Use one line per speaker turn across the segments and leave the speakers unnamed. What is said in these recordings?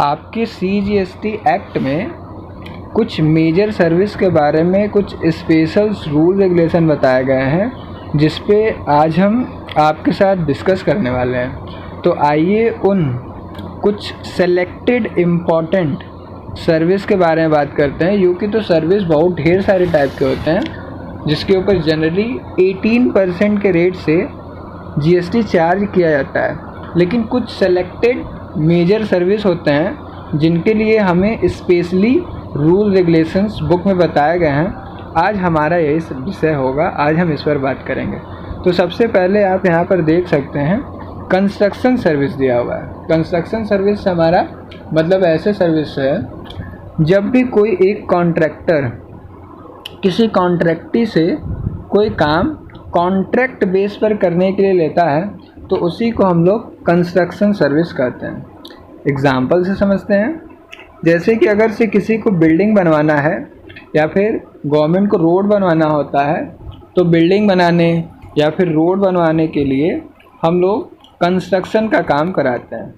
आपके CGST act में कुछ मेजर सर्विस के बारे में कुछ स्पेशल रूल रेगुलेशन बताए गए हैं, जिस पे आज हम आपके साथ डिस्कस करने वाले हैं। तो आइए उन कुछ सेलेक्टेड इम्पॉर्टेंट सर्विस के बारे में बात करते हैं। यूँ की तो सर्विस बहुत ढेर सारे टाइप के होते हैं, जिसके ऊपर जनरली 18% के रेट से GST चार्ज किया जाता है, लेकिन कुछ सेलेक्टेड मेजर सर्विस होते हैं जिनके लिए हमें स्पेशली रूल रेगुलेशंस बुक में बताए गए हैं। आज हमारा यही विषय होगा, आज हम इस पर बात करेंगे। तो सबसे पहले आप यहाँ पर देख सकते हैं कंस्ट्रक्शन सर्विस दिया हुआ है। कंस्ट्रक्शन सर्विस हमारा मतलब ऐसे सर्विस है जब भी कोई एक कॉन्ट्रैक्टर किसी कॉन्ट्रैक्टी से कोई काम कॉन्ट्रैक्ट बेस पर करने के लिए लेता है, तो उसी को हम लोग कंस्ट्रक्शन सर्विस कहते हैं। एग्जाम्पल से समझते हैं, जैसे कि अगर से किसी को बिल्डिंग बनवाना है या फिर गवर्नमेंट को रोड बनवाना होता है, तो बिल्डिंग बनाने या फिर रोड बनवाने के लिए हम लोग कंस्ट्रक्शन का काम कराते हैं।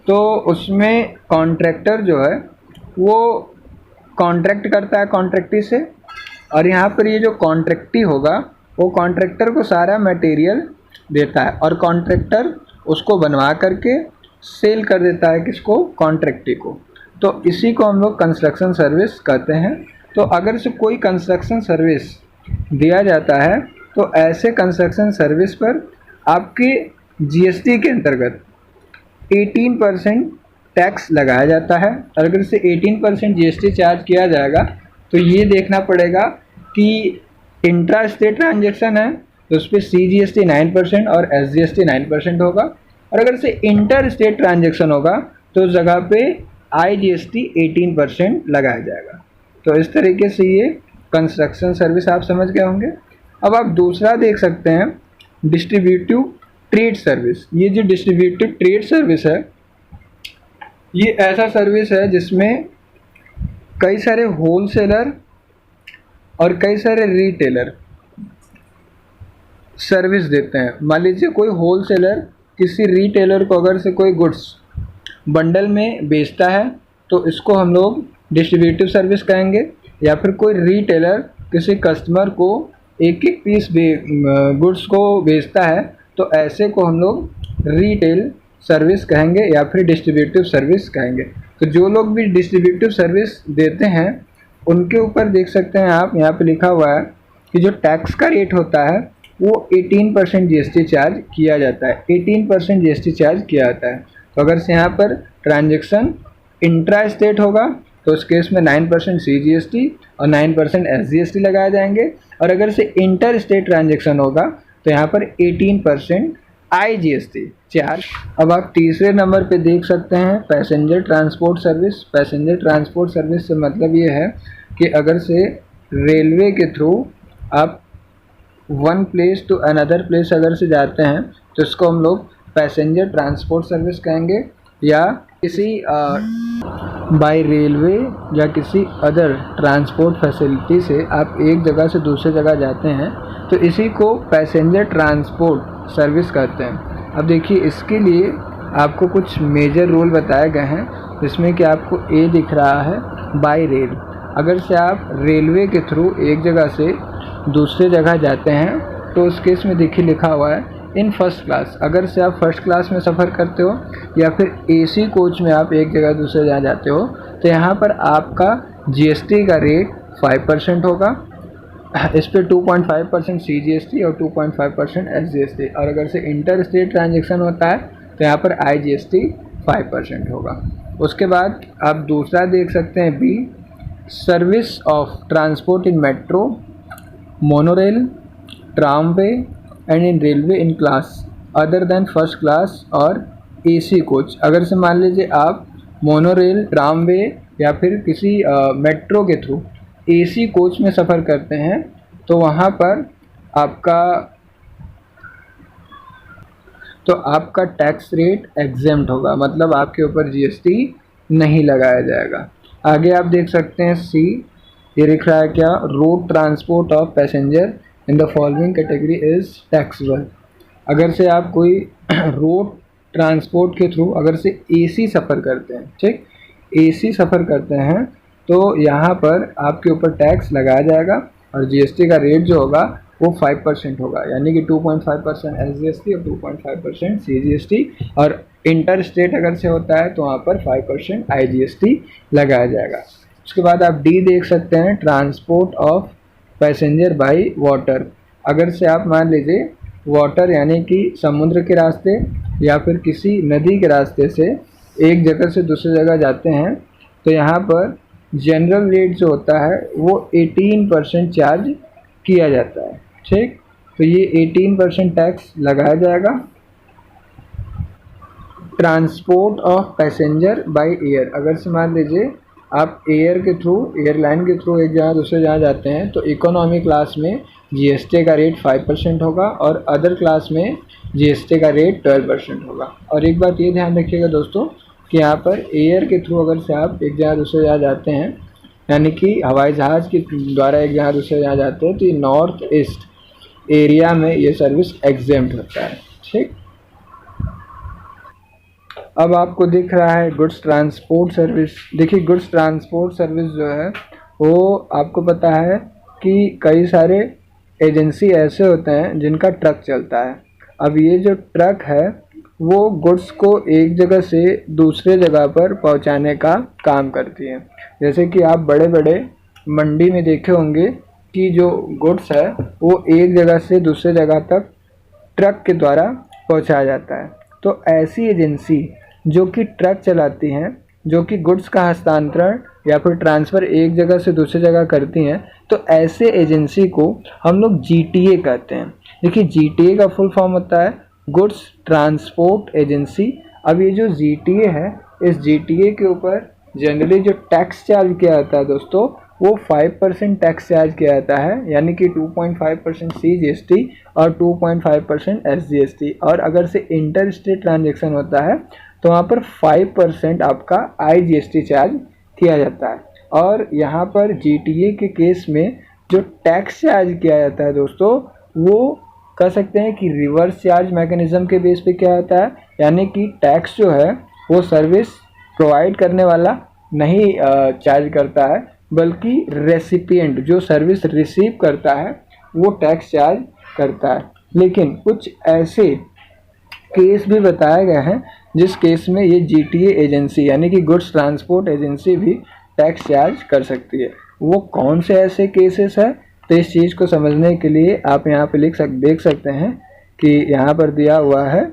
तो उसमें कॉन्ट्रैक्टर जो है वो कॉन्ट्रैक्ट करता है कॉन्ट्रैक्टी से, और यहाँ पर ये जो कॉन्ट्रैक्टी होगा वो कॉन्ट्रैक्टर को सारा मटेरियल देता है और कॉन्ट्रैक्टर उसको बनवा करके सेल कर देता है किसको, कॉन्ट्रैक्टी को। तो इसी को हम लोग कंस्ट्रक्शन सर्विस कहते हैं। तो अगर से कोई कंस्ट्रक्शन सर्विस दिया जाता है तो ऐसे कंस्ट्रक्शन सर्विस पर आपके GST के अंतर्गत 18% टैक्स लगाया जाता है। और अगर से 18% GST चार्ज किया जाएगा तो ये देखना पड़ेगा कि इंट्रा स्टेट ट्रांजेक्शन है तो उस पर CGST 9% और SGST 9% होगा, और अगर से इंटर स्टेट ट्रांजेक्शन होगा तो उस जगह पे IGST 18% लगाया जाएगा। तो इस तरीके से ये कंस्ट्रक्शन सर्विस आप समझ गए होंगे। अब आप दूसरा देख सकते हैं डिस्ट्रीब्यूटिव ट्रेड सर्विस। ये जो डिस्ट्रीब्यूटिव ट्रेड सर्विस है, ये ऐसा सर्विस है जिसमें कई सारे होलसेलर और कई सारे रिटेलर सर्विस देते हैं। मान लीजिए कोई होलसेलर किसी रिटेलर को अगर से कोई गुड्स बंडल में बेचता है तो इसको हम लोग डिस्ट्रीब्यूटिव सर्विस कहेंगे, या फिर कोई रिटेलर किसी कस्टमर को एक एक पीस गुड्स को बेचता है तो ऐसे को हम लोग रिटेल सर्विस कहेंगे या फिर डिस्ट्रीब्यूटिव सर्विस कहेंगे। तो जो लोग भी डिस्ट्रीब्यूटिव सर्विस देते हैं उनके ऊपर देख सकते हैं आप, यहाँ पे लिखा हुआ है कि जो टैक्स का रेट होता है वो 18% GST चार्ज किया जाता है। 18% GST चार्ज किया जाता है। तो अगर से यहाँ पर ट्रांजेक्शन इंट्रा स्टेट होगा तो उस केस में 9% CGST और 9% SGST लगाए जाएंगे, और अगर से इंटर स्टेट ट्रांजेक्शन होगा तो यहाँ पर 18% IGST चार्ज। अब आप तीसरे नंबर पे देख सकते हैं passenger transport service. Passenger transport service से मतलब ये है कि अगर से रेलवे के थ्रू आप one place to another place अगर से जाते हैं तो इसको हम लोग पैसेंजर ट्रांसपोर्ट सर्विस कहेंगे, या किसी बाय रेलवे या किसी अदर ट्रांसपोर्ट फैसिलिटी से आप एक जगह से दूसरे जगह जाते हैं तो इसी को पैसेंजर ट्रांसपोर्ट सर्विस कहते हैं। अब देखिए इसके लिए आपको कुछ मेजर रूल बताए गए हैं, जिसमें कि आपको A दिख रहा है बाय रेल। अगर से आप रेलवे के थ्रू एक जगह से दूसरे जगह जाते हैं तो उस केस में देखिए लिखा हुआ है इन फर्स्ट क्लास। अगर से आप फर्स्ट क्लास में सफ़र करते हो या फिर AC कोच में आप एक जगह दूसरे जगह जाते हो तो यहाँ पर आपका GST का रेट 5% होगा। इस पर 2.5% CGST और 2.5% SGST, और अगर से इंटर स्टेट ट्रांजेक्शन होता है तो यहाँ पर IGST 5% होगा। उसके बाद आप दूसरा देख सकते हैं B, service of transport in metro, monorail, tramway and in railway in class other than first class और AC कोच। अगर से मान लीजिए आप मोनोरेल, ट्रामवे या फिर किसी मेट्रो के थ्रू AC कोच में सफ़र करते हैं तो वहाँ पर आपका टैक्स रेट एग्जेम्प्ट होगा, मतलब आपके ऊपर GST नहीं लगाया जाएगा। आगे आप देख सकते हैं C, ये लिख रहा है क्या, road transport of passenger in the following category is taxable. अगर से आप कोई रोड ट्रांसपोर्ट के थ्रू अगर से AC सफ़र करते हैं, ठीक, AC सफ़र करते हैं तो यहाँ पर आपके ऊपर टैक्स लगाया जाएगा और GST का रेट जो होगा वो 5% होगा, यानी कि 2.5% SGST और 2.5% CGST, और इंटर स्टेट अगर से होता है तो वहाँ पर 5% IGST लगाया जाएगा। उसके बाद आप D देख सकते हैं, transport of passenger by water. अगर से आप मान लीजिए वाटर यानी कि समुद्र के रास्ते या फिर किसी नदी के रास्ते से एक जगह से दूसरी जगह जाते हैं तो यहाँ पर जनरल रेट जो होता है वो 18% चार्ज किया जाता है। ठीक, तो ये 18% टैक्स लगाया जाएगा। Transport of passenger by air, अगर से मान लीजिए आप एयर के थ्रू, एयरलाइन के थ्रू एक जगह दूसरे जगह जाते हैं तो इकोनॉमी क्लास में GST का रेट 5% होगा और अदर क्लास में GST का रेट 12% होगा। और एक बात ये ध्यान रखिएगा दोस्तों कि यहाँ पर एयर के थ्रू अगर से आप एक जगह दूसरे जगह जाते हैं, यानी कि हवाई जहाज़ के द्वारा एक जगह दूसरे जगह जाते हैं, तो ये नॉर्थ ईस्ट एरिया में ये सर्विस एग्जेम्प्ट होता है। ठीक, अब आपको दिख रहा है गुड्स ट्रांसपोर्ट सर्विस। देखिए गुड्स ट्रांसपोर्ट सर्विस जो है वो आपको पता है कि कई सारे एजेंसी ऐसे होते हैं जिनका ट्रक चलता है। अब ये जो ट्रक है वो गुड्स को एक जगह से दूसरे जगह पर पहुंचाने का काम करती है। जैसे कि आप बड़े बड़े मंडी में देखे होंगे कि जो गुड्स है वो एक जगह से दूसरे जगह तक ट्रक के द्वारा पहुंचाया जाता है। तो ऐसी एजेंसी जो कि ट्रक चलाती हैं, जो कि गुड्स का हस्तांतरण या फिर ट्रांसफ़र एक जगह से दूसरी जगह करती हैं, तो ऐसे एजेंसी को हम लोग GTA कहते हैं। देखिए GTA का फुल फॉर्म होता है गुड्स ट्रांसपोर्ट एजेंसी। अब ये जो GTA है, इस GTA के ऊपर जनरली जो टैक्स चार्ज किया जाता है दोस्तों वो 5% टैक्स चार्ज किया जाता है, यानी कि 2.5% CGST और 2.5% SGST। और अगर से इंटर स्टेट ट्रांजेक्शन होता है तो वहाँ पर 5% आपका IGST चार्ज किया जाता है। और यहाँ पर GTA के केस में जो टैक्स चार्ज किया जाता है दोस्तों वो कह सकते हैं कि रिवर्स चार्ज मैकेनिज़्म के बेस पे किया जाता है, यानी कि टैक्स जो है वो सर्विस प्रोवाइड करने वाला नहीं चार्ज करता है, बल्कि रेसिपिएंट जो सर्विस रिसीव करता है वो टैक्स चार्ज करता है। लेकिन कुछ ऐसे केस भी बताए गए हैं जिस केस में ये GTA एजेंसी यानी कि गुड्स ट्रांसपोर्ट एजेंसी भी टैक्स चार्ज कर सकती है। वो कौन से ऐसे केसेस है, तो इस चीज़ को समझने के लिए आप यहाँ पे देख सकते हैं कि यहाँ पर दिया हुआ है,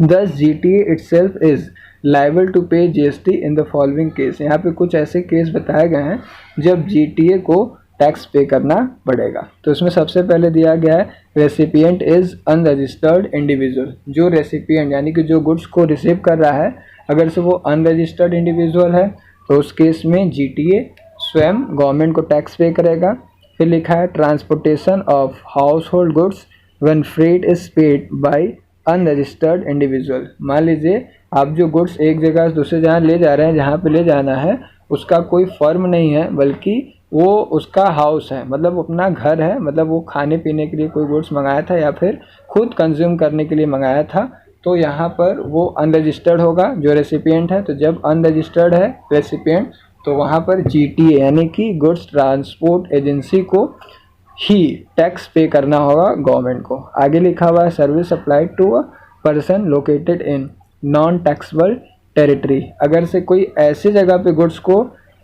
Thus GTA itself is liable to pay GST in the following case। यहाँ पे कुछ ऐसे केस बताए गए हैं जब GTA को टैक्स पे करना पड़ेगा। तो इसमें सबसे पहले दिया गया है रेसिपिएंट इज़ अनरजिस्टर्ड इंडिविजुअल। जो रेसिपिएंट यानी कि जो गुड्स को रिसीव कर रहा है अगर से वो अनरजिस्टर्ड इंडिविजुअल है तो उस केस में GTA स्वयं गवर्नमेंट को टैक्स पे करेगा। फिर लिखा है transportation of house hold goods when freight is paid by unregistered individual. मान लीजिए आप जो गुड्स एक जगह से दूसरी जगह ले जा रहे हैं, जहाँ पे ले जाना है उसका कोई फर्म नहीं है बल्कि वो उसका हाउस है, मतलब अपना घर है, मतलब वो खाने पीने के लिए कोई गुड्स मंगाया था या फिर खुद कंज्यूम करने के लिए मंगाया था, तो यहाँ पर वो अनरजिस्टर्ड होगा जो रेसिपिएंट है। तो जब अनरजिस्टर्ड है रेसिपिएंट तो वहाँ पर GTA यानी कि गुड्स ट्रांसपोर्ट एजेंसी को ही टैक्स पे करना होगा गवर्नमेंट को। आगे लिखा हुआ है service applied to a person located in non taxable territory. अगर से कोई ऐसी जगह पे गुड्स को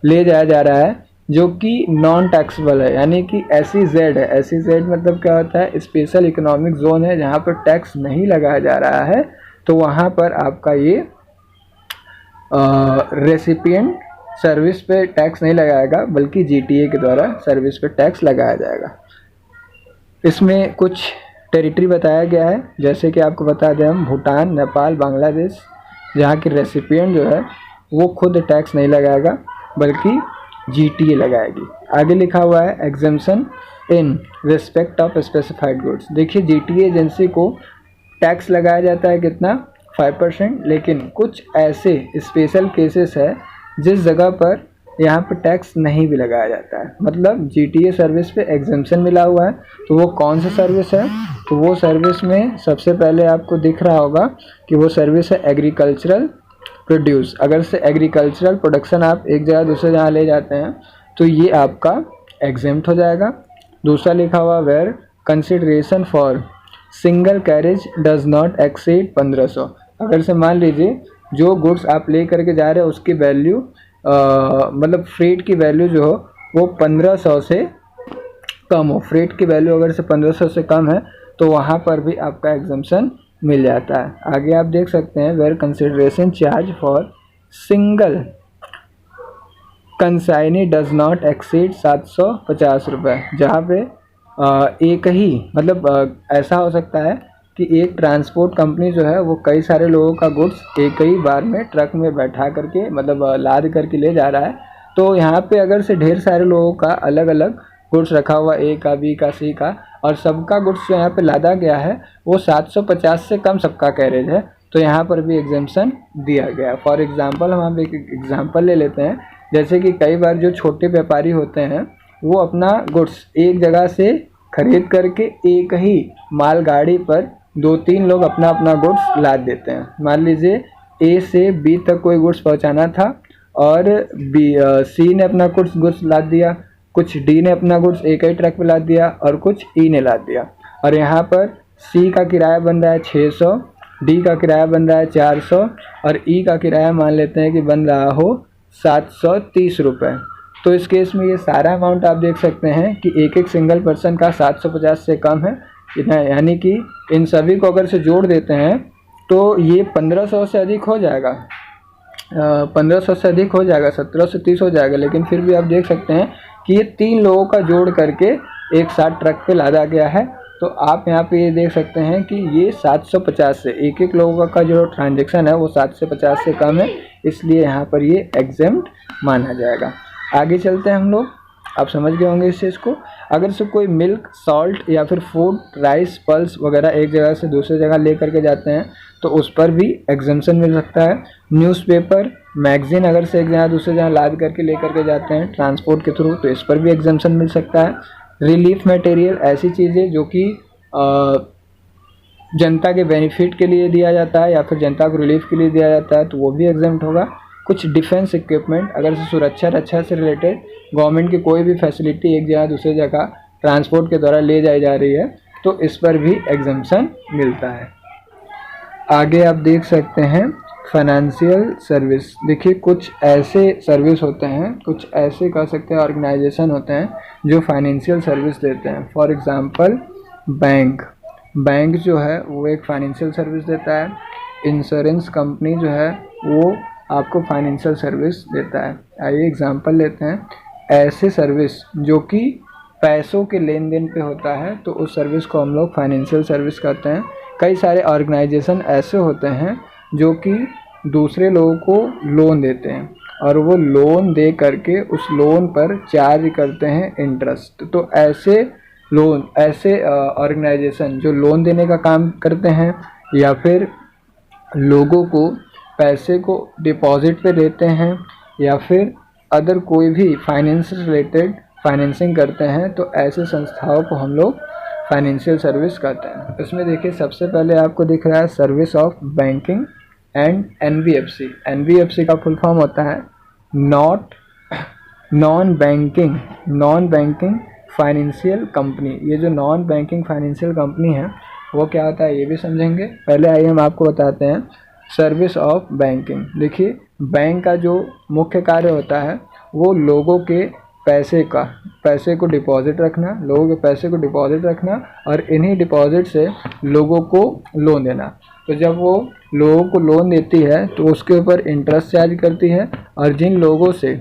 ले जाया जा रहा है जो कि नॉन टैक्सेबल है, यानी कि SEZ है। SEZ मतलब क्या होता है, स्पेशल इकोनॉमिक जोन है, जहाँ पर टैक्स नहीं लगाया जा रहा है, तो वहाँ पर आपका ये रेसिपिएंट सर्विस पे टैक्स नहीं लगाएगा बल्कि GTA के द्वारा सर्विस पे टैक्स लगाया जाएगा। इसमें कुछ टेरिटरी बताया गया है, जैसे कि आपको बता दें हम भूटान, नेपाल, बांग्लादेश, जहाँ की रेसिपिएंट जो है वो खुद टैक्स नहीं लगाएगा बल्कि GTA लगाएगी। आगे लिखा हुआ है exemption in respect of specified goods. देखिए GTA एजेंसी को टैक्स लगाया जाता है कितना, 5%, लेकिन कुछ ऐसे स्पेशल केसेस है जिस जगह पर यहाँ पर टैक्स नहीं भी लगाया जाता है, मतलब GTA सर्विस पे एग्जेम्पशन मिला हुआ है। तो वो कौन सा सर्विस है, तो वो सर्विस में सबसे पहले आपको दिख रहा होगा कि वो सर्विस है एग्रीकल्चरल प्रोड्यूस, अगर से एग्रीकल्चरल प्रोडक्शन आप एक जगह दूसरे जगह ले जाते हैं तो ये आपका एग्जेम्प्ट हो जाएगा। दूसरा लिखा हुआ where consideration for single carriage does not exceed 1500, अगर से मान लीजिए जो गुड्स आप ले करके जा रहे हो उसकी वैल्यू मतलब फ्रेट की वैल्यू जो हो वो 1500 से कम हो, फ्रेट की वैल्यू अगर से 1500 से कम है तो वहाँ पर भी आपका एग्जम्पशन मिल जाता है। आगे आप देख सकते हैं where consideration charge for single consignee does not exceed 750 रुपये, जहाँ पे एक ही मतलब ऐसा हो सकता है कि एक ट्रांसपोर्ट कंपनी जो है वो कई सारे लोगों का गुड्स एक ही बार में ट्रक में बैठा करके मतलब लाद करके ले जा रहा है, तो यहाँ पे अगर से ढेर सारे लोगों का अलग अलग गुड्स रखा हुआ ए का बी का सी का और सबका गुड्स जो यहाँ पे लादा गया है वो 750 से कम सबका कैरेज है, तो यहाँ पर भी एग्जाम्पशन दिया गया है। फॉर एग्जांपल हम एक एग्जांपल ले लेते हैं, जैसे कि कई बार जो छोटे व्यापारी होते हैं वो अपना गुड्स एक जगह से खरीद करके एक ही मालगाड़ी पर 2-3 लोग अपना अपना गुड्स लाद देते हैं। मान लीजिए ए से बी तक कोई गुड्स पहुंचाना था और सी ने अपना कुछ गुड्स लाद दिया, कुछ डी ने अपना गुड्स एक ही ट्रक पे लाद दिया और कुछ ई ने लाद दिया, और यहाँ पर सी का किराया बन रहा है 600, डी का किराया बन रहा है 400 और ई का किराया मान लेते हैं कि बन रहा हो 730 रुपये। तो इस केस में ये सारा अमाउंट आप देख सकते हैं कि एक एक सिंगल पर्सन का 750 से कम है, यानी कि इन सभी को अगर से जोड़ देते हैं तो ये 1500 से अधिक हो जाएगा, 1500 से अधिक हो जाएगा, 1730 हो जाएगा। लेकिन फिर भी आप देख सकते हैं कि ये 3 लोगों का जोड़ करके एक साथ ट्रक पे लादा गया है, तो आप यहाँ पे ये देख सकते हैं कि ये 750 से एक एक लोगों का जो ट्रांजैक्शन है वो 750 से कम है, इसलिए यहाँ पर ये एग्जेम्प्ट माना जाएगा। आगे चलते हैं हम लोग, आप समझ गए होंगे इस चीज़ को। अगर से कोई मिल्क, सॉल्ट या फिर फूड, राइस, पल्स वगैरह एक जगह से दूसरी जगह ले करके जाते हैं तो उस पर भी एग्जम्पशन मिल सकता है। न्यूज़पेपर, मैगजीन अगर से एक जगह दूसरी जगह लाद करके ले करके जाते हैं ट्रांसपोर्ट के थ्रू तो इस पर भी एग्जम्पशन मिल सकता है। रिलीफ मटेरियल, ऐसी चीज़ें जो कि जनता के बेनिफिट के लिए दिया जाता है या फिर जनता को रिलीफ के लिए दिया जाता है तो वो भी एग्जम्प्ट होगा। कुछ डिफेंस इक्विपमेंट, अगर से सुरक्षा रक्षा से रिलेटेड गवर्नमेंट की कोई भी फैसिलिटी एक जगह दूसरी जगह ट्रांसपोर्ट के द्वारा ले जाई जा रही है तो इस पर भी एग्जम्पशन मिलता है। आगे आप देख सकते हैं फाइनेंशियल सर्विस। देखिए कुछ ऐसे सर्विस होते हैं, कुछ ऐसे कह सकते हैं ऑर्गेनाइजेशन होते हैं जो फाइनेंशियल सर्विस देते हैं। फॉर एग्जांपल बैंक जो है वो एक फाइनेंशियल सर्विस देता है। इंश्योरेंस कंपनी जो है वो आपको फाइनेंशियल सर्विस देता है। आइए एग्जांपल लेते हैं, ऐसे सर्विस जो कि पैसों के लेन देन पे होता है तो उस सर्विस को हम लोग फाइनेंशियल सर्विस कहते हैं। कई सारे ऑर्गेनाइजेशन ऐसे होते हैं जो कि दूसरे लोगों को लोन देते हैं और वो लोन दे करके उस लोन पर चार्ज करते हैं इंटरेस्ट। तो ऐसे ऑर्गेनाइजेशन जो लोन देने का काम करते हैं या फिर लोगों को पैसे को डिपॉजिट पे देते हैं या फिर अदर कोई भी फाइनेंस रिलेटेड फाइनेंसिंग करते हैं तो ऐसे संस्थाओं को हम लोग फाइनेंशियल सर्विस कहते हैं। इसमें देखिए सबसे पहले आपको दिख रहा है service of banking and NBFC. NBFC का फुल फॉर्म होता है नॉन बैंकिंग फाइनेंशियल कंपनी। ये जो नॉन बैंकिंग फाइनेंशियल कंपनी है वो क्या होता है ये भी समझेंगे। पहले आइए हम आपको बताते हैं सर्विस ऑफ बैंकिंग। देखिए बैंक का जो मुख्य कार्य होता है वो लोगों के पैसे को डिपॉजिट रखना, लोगों के पैसे को डिपॉजिट रखना और इन्हीं डिपॉजिट से लोगों को लोन देना। तो जब वो लोगों को लोन देती है तो उसके ऊपर इंटरेस्ट चार्ज करती है और जिन लोगों से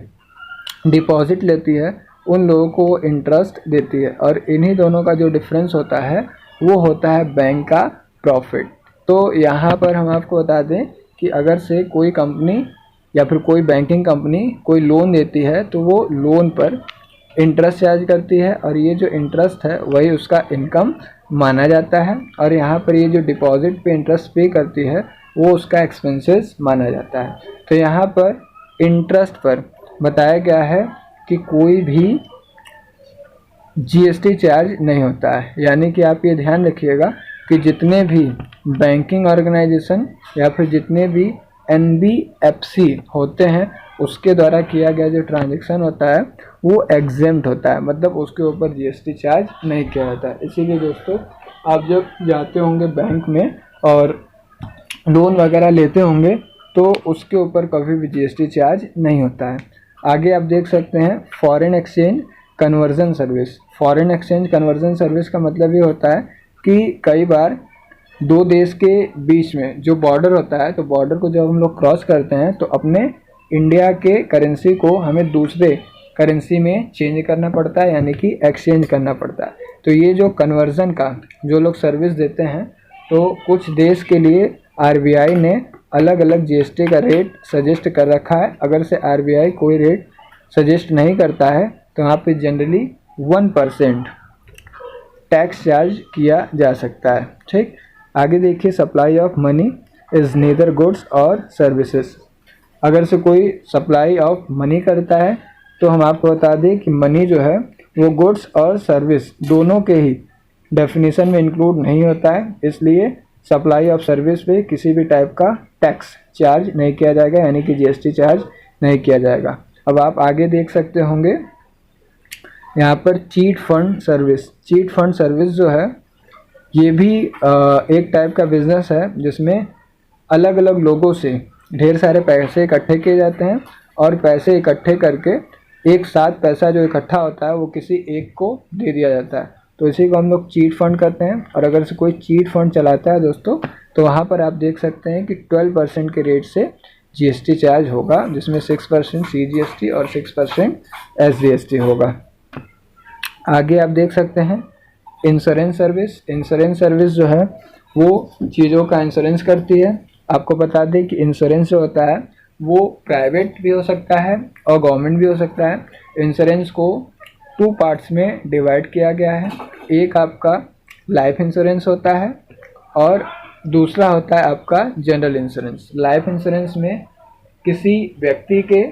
डिपॉजिट लेती है उन लोगों को वो इंटरेस्ट देती है और इन्हीं दोनों का जो डिफरेंस होता है वो होता है बैंक का प्रॉफिट। तो यहाँ पर हम आपको बता दें कि अगर से कोई कंपनी या फिर कोई बैंकिंग कंपनी कोई लोन देती है तो वो लोन पर इंटरेस्ट चार्ज करती है और ये जो इंटरेस्ट है वही उसका इनकम माना जाता है और यहाँ पर ये जो डिपॉजिट पे इंटरेस्ट पे करती है वो उसका एक्सपेंसेस माना जाता है। तो यहाँ पर इंटरेस्ट पर बताया गया है कि कोई भी जीएसटी चार्ज नहीं होता है, यानी कि आप ये ध्यान रखिएगा कि जितने भी बैंकिंग ऑर्गेनाइजेशन या फिर जितने भी NBFC होते हैं उसके द्वारा किया गया जो ट्रांजैक्शन होता है वो एग्जेम्प्ट होता है, मतलब उसके ऊपर GST चार्ज नहीं किया जाता है। इसीलिए दोस्तों आप जब जाते होंगे बैंक में और लोन वगैरह लेते होंगे तो उसके ऊपर कभी भी GST चार्ज नहीं होता है। आगे आप देख सकते हैं foreign exchange conversion service. Foreign exchange conversion service का मतलब ये होता है कि कई बार दो देश के बीच में जो बॉर्डर होता है, तो बॉर्डर को जब हम लोग क्रॉस करते हैं तो अपने इंडिया के करेंसी को हमें दूसरे करेंसी में चेंज करना पड़ता है, यानी कि एक्सचेंज करना पड़ता है। तो ये जो कन्वर्जन का जो लोग सर्विस देते हैं, तो कुछ देश के लिए RBI ने अलग अलग GST का रेट सजेस्ट कर रखा है। अगर से RBI कोई रेट सजेस्ट नहीं करता है तो यहाँ पे जनरली 1% टैक्स चार्ज किया जा सकता है। ठीक, आगे देखिए supply of money is neither goods और सर्विसेज। अगर से कोई सप्लाई ऑफ मनी करता है तो हम आपको बता दें कि मनी जो है वो गुड्स और सर्विस दोनों के ही डेफिनेशन में इंक्लूड नहीं होता है, इसलिए सप्लाई ऑफ सर्विस पे किसी भी टाइप का टैक्स चार्ज नहीं किया जाएगा, यानी कि GST चार्ज नहीं किया जाएगा। अब आप आगे देख सकते होंगे यहाँ पर chit fund service. Chit fund service जो है ये भी एक टाइप का बिजनेस है जिसमें अलग अलग लोगों से ढेर सारे पैसे इकट्ठे किए जाते हैं और पैसे इकट्ठे करके एक साथ पैसा जो इकट्ठा होता है वो किसी एक को दे दिया जाता है, तो इसी को हम लोग चीट फंड कहते हैं। और अगर से कोई चीट फंड चलाता है दोस्तों तो वहाँ पर आप देख सकते हैं कि 12% के रेट से GST चार्ज होगा, जिसमें 6% CGST और 6% SGST होगा। आगे आप देख सकते हैं इंश्योरेंस सर्विस। इंश्योरेंस सर्विस जो है वो चीज़ों का इंश्योरेंस करती है। आपको बता दें कि इंश्योरेंस जो होता है वो प्राइवेट भी हो सकता है और गवर्नमेंट भी हो सकता है। इंश्योरेंस को 2 पार्ट्स में डिवाइड किया गया है। एक आपका लाइफ इंश्योरेंस होता है और दूसरा होता है आपका जनरल इंश्योरेंस। लाइफ इंश्योरेंस में किसी व्यक्ति के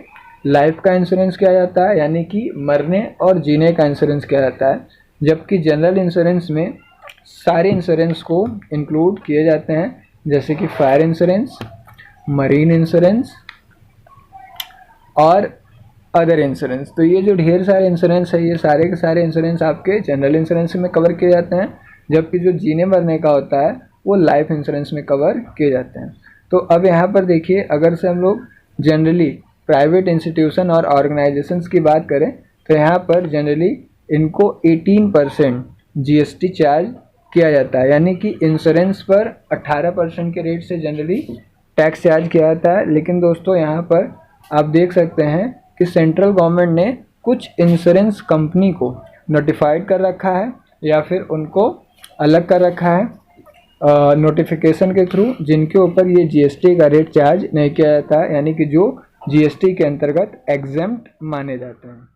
लाइफ का इंश्योरेंस किया जाता है, यानी कि मरने और जीने का इंश्योरेंस किया जाता है, जबकि जनरल इंश्योरेंस में सारे इंश्योरेंस को इंक्लूड किए जाते हैं, जैसे कि फायर इंश्योरेंस, मरीन इंश्योरेंस और अदर इंश्योरेंस। तो ये जो ढेर सारे इंश्योरेंस है ये सारे के सारे इंश्योरेंस आपके जनरल इंश्योरेंस में कवर किए जाते हैं, जबकि जो जीने मरने का होता है वो लाइफ इंश्योरेंस में कवर किए जाते हैं। तो अब यहाँ पर देखिए, अगर से हम लोग जनरली प्राइवेट इंस्टीट्यूशन और ऑर्गेनाइजेशंस की बात करें तो यहाँ पर जनरली इनको 18% GST चार्ज किया जाता है, यानी कि इंश्योरेंस पर 18% के रेट से जनरली टैक्स चार्ज किया जाता है। लेकिन दोस्तों यहाँ पर आप देख सकते हैं कि सेंट्रल गवर्नमेंट ने कुछ इंश्योरेंस कंपनी को नोटिफाइड कर रखा है या फिर उनको अलग कर रखा है नोटिफिकेशन के थ्रू, जिनके ऊपर ये GST का रेट चार्ज नहीं किया जाता है, यानी कि जो GST के अंतर्गत एग्जेम्प्ट माने जाते हैं।